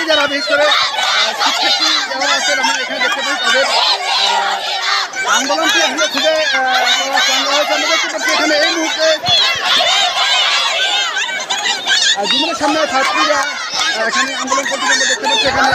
শিক্ষার্থী যারা বিশেষ করে শিক্ষার্থী যারা আছেন আমরা এখানে দেখতে পাই তাদের আন্দোলনটি আসলে খুবই চাঙ্গা হয়েছে। আমরা দেখতে পাচ্ছি এখানে এই মুহূর্তে জীবনের সামনে ছাত্রীরা এখানে আন্দোলন করতে আমরা দেখতে পাচ্ছি এখানে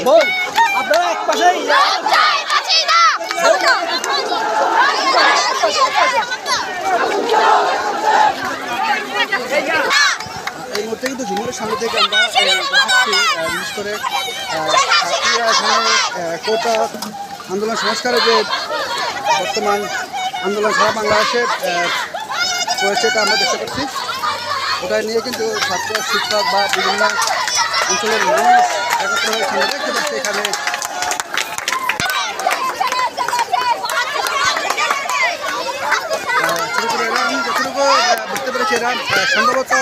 বল আপনারা এক পাশেই এই মুহূর্তে কিন্তু ঝুমুরের সামনে থেকে আমরা দেখাচ্ছি বিশেষ করে ছাত্রীরা এখানে কোটা আন্দোলন সংস্কারে যে বর্তমান আন্দোলন সারা বাংলাদেশে রয়েছে তা আমরা দেখতে পাচ্ছি। ওটা নিয়ে কিন্তু ছাত্র শিক্ষক বা বিভিন্ন অঞ্চলের মানুষ একত্র হয়ে এখানে দেখতে পাচ্ছি। এখানে ছোটো ছোটো এরা আমি যতটুকু বুঝতে পেরেছি এরা সম্ভবত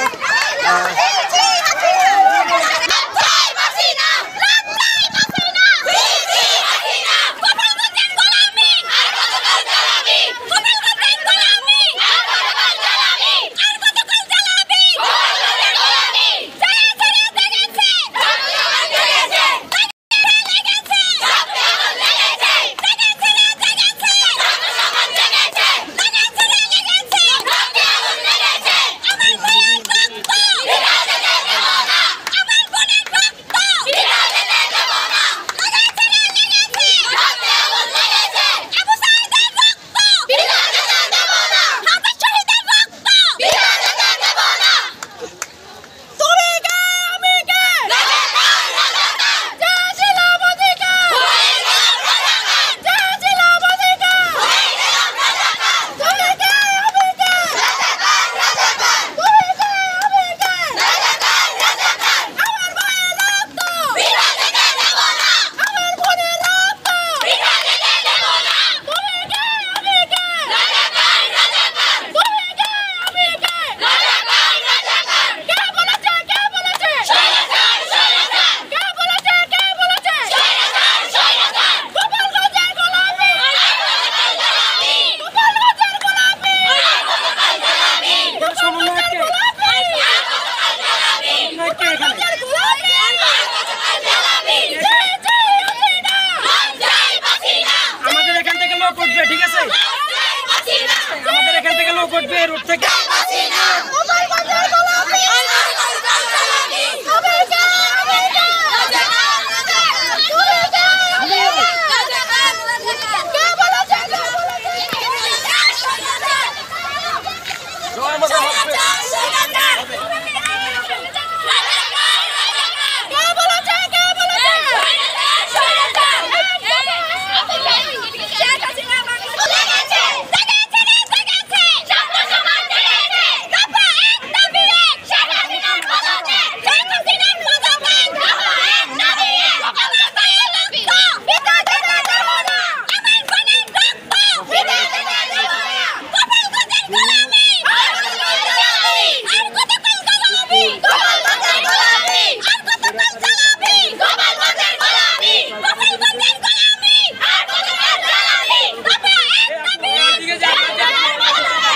আমাদের এখান থেকে লোক উঠবে রোড থেকে।